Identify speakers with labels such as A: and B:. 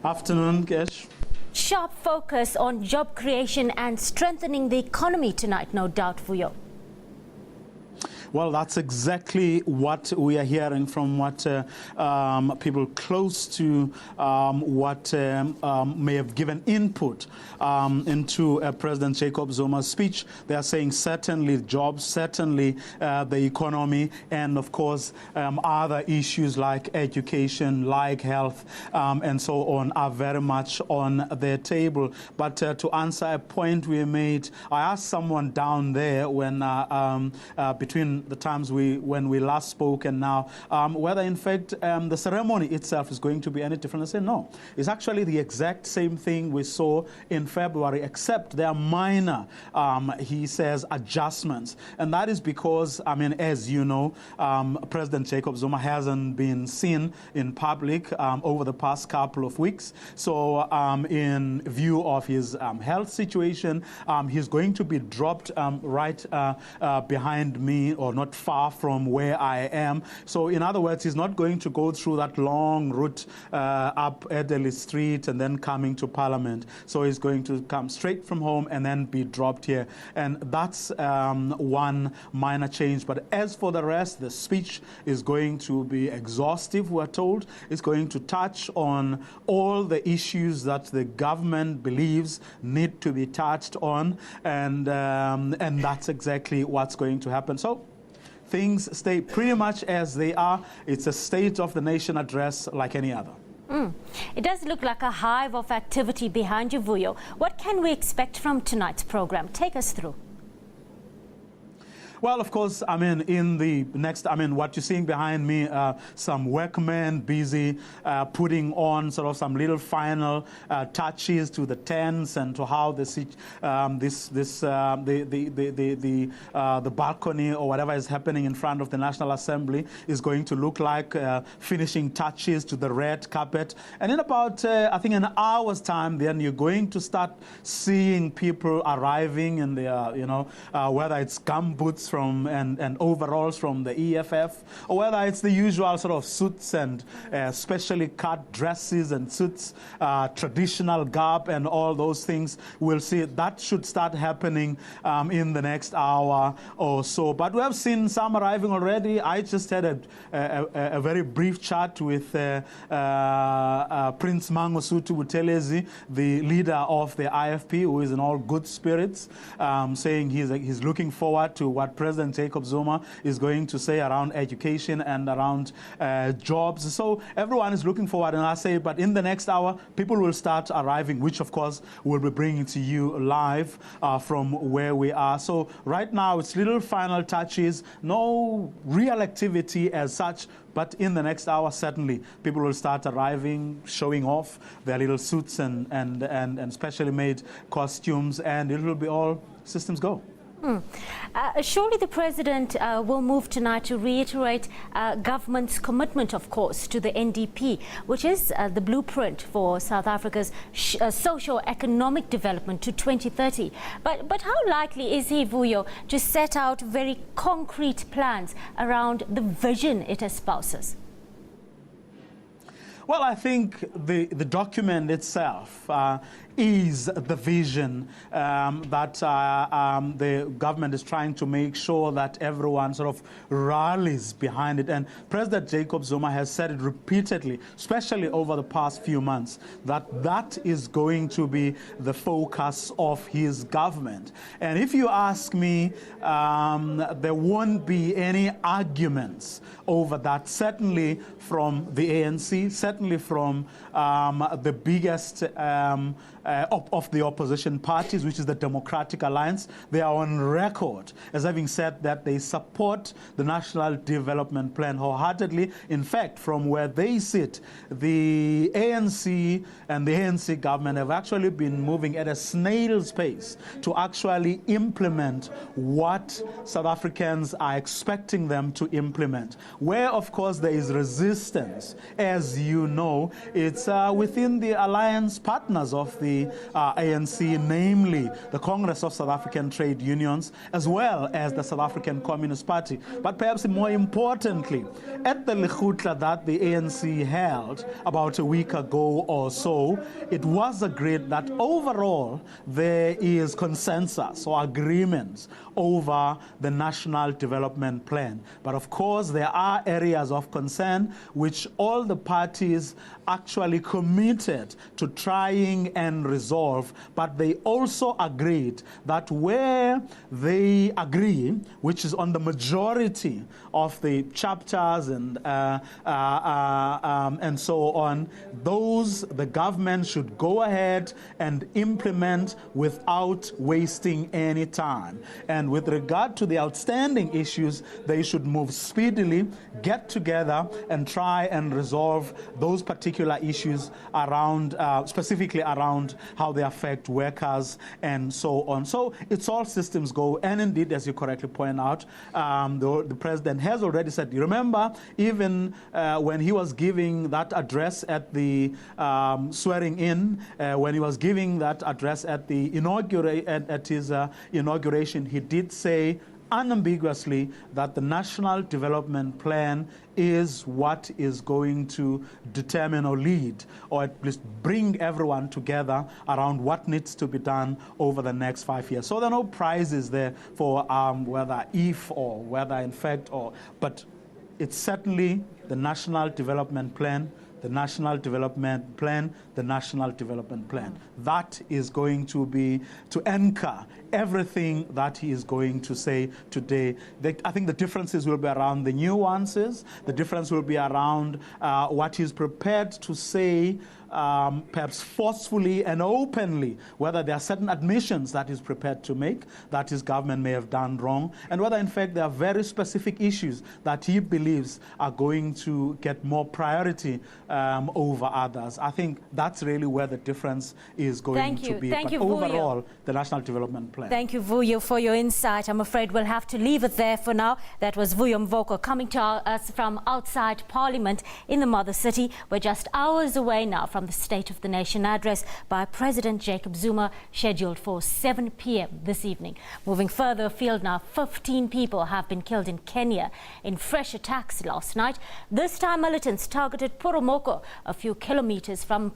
A: Afternoon, Kesh.
B: Sharp focus on job creation and strengthening the economy tonight, no doubt, Vuyo.
A: Well, that's exactly what we are hearing from what people close to what may have given input into President Jacob Zuma's speech. They are saying certainly jobs, certainly the economy, and of course other issues like education, like health, and so on are very much on their table. But to answer a point we made, I asked someone down there when between the times when we last spoke and now, whether in fact the ceremony itself is going to be any different. I said no. It's actually the exact same thing we saw in February, except there are minor, he says, adjustments. And that is because, I mean, as you know, President Jacob Zuma hasn't been seen in public over the past couple of weeks. So in view of his health situation, he's going to be dropped right behind me, or not far from where I am. So in other words, he's not going to go through that long route up Adderley Street and then coming to Parliament. So he's going to come straight from home and then be dropped here. And that's one minor change. But as for the rest, the speech is going to be exhaustive, we're told. It's going to touch on all the issues that the government believes need to be touched on. And that's exactly what's going to happen. So things stay pretty much as they are. It's a State of the Nation address like any other.
B: It does look like a hive of activity behind you, Vuyo. What can we expect from tonight's program? Take us through.
A: Well, of course, I mean, in the next, I mean, what you're seeing behind me, some workmen busy putting on sort of some little final touches to the tents and to how the balcony or whatever is happening in front of the National Assembly is going to look like, finishing touches to the red carpet. And in about, I think, an hour's time, then you're going to start seeing people arriving in their, you know, whether it's gumboots and overalls from the EFF, or whether it's the usual sort of suits and specially cut dresses and suits, traditional garb and all those things. We'll see that should start happening in the next hour or so. But we have seen some arriving already. I just had a very brief chat with Prince Mangosuthu Buthelezi, the leader of the IFP, who is in all good spirits, saying he's looking forward to what President Jacob Zuma is going to say around education and around jobs. So everyone is looking forward, and I say, but in the next hour, people will start arriving, which of course we'll be bringing to you live from where we are. So right now, it's little final touches, no real activity as such, but in the next hour, certainly, people will start arriving, showing off their little suits and specially made costumes, and it will be all systems go.
B: Surely the President will move tonight to reiterate government's commitment, of course, to the NDP, which is the blueprint for South Africa's socio-economic development to 2030. But how likely is he, Vuyo, to set out very concrete plans around the vision it espouses?
A: Well, I think the document itself is the vision that the government is trying to make sure that everyone sort of rallies behind it. And President Jacob Zuma has said it repeatedly, especially over the past few months, that that is going to be the focus of his government. And if you ask me, there won't be any arguments over that, certainly from the ANC, certainly from the biggest of the opposition parties, which is the Democratic Alliance. They are on record as having said that they support the National Development Plan wholeheartedly. In fact, from where they sit, the ANC and the ANC government have actually been moving at a snail's pace to actually implement what South Africans are expecting them to implement. Where, of course, there is resistance, as you know, it's within the alliance partners of the the ANC, namely the Congress of South African Trade Unions, as well as the South African Communist Party. But perhaps more importantly, at the Lekgotla that the ANC held about a week ago or so, it was agreed that overall there is consensus or agreements over the National Development Plan. But of course, there are areas of concern which all the parties actually committed to trying and resolve, but they also agreed that where they agree, which is on the majority of the chapters and so on, those the government should go ahead and implement without wasting any time. And with regard to the outstanding issues, they should move speedily, get together and try and resolve those particular issues around, specifically around how they affect workers and so on. So it's all systems go. And indeed, as you correctly point out, the president has already said, you remember, even when he was giving that address at the swearing in, when he was giving that address at the his inauguration, he did say unambiguously that the National Development Plan is what is going to determine or lead, or at least bring everyone together around what needs to be done over the next 5 years. So there are no prizes there for whether if or whether in fact, but it's certainly the National Development Plan, the National Development Plan, the National Development Plan. That is going to be to anchor everything that he is going to say today. I think the differences will be around the nuances. The difference will be around what he's prepared to say, perhaps forcefully and openly, whether there are certain admissions that he's prepared to make that his government may have done wrong, and whether in fact there are very specific issues that he believes are going to get more priority over others. I think that's really where the difference is going to be.
B: Thank you,
A: overall,
B: Vuyo.
A: the National Development Plan.
B: Thank you, Vuyo, for your insight. I'm afraid we'll have to leave it there for now. That was Vuyo Mvoko coming to us from outside Parliament in the Mother City. We're just hours away now from the State of the Nation address by President Jacob Zuma, scheduled for 7 p.m. this evening. Moving further afield now, 15 people have been killed in Kenya in fresh attacks last night. This time militants targeted Poromoko, a few kilometers from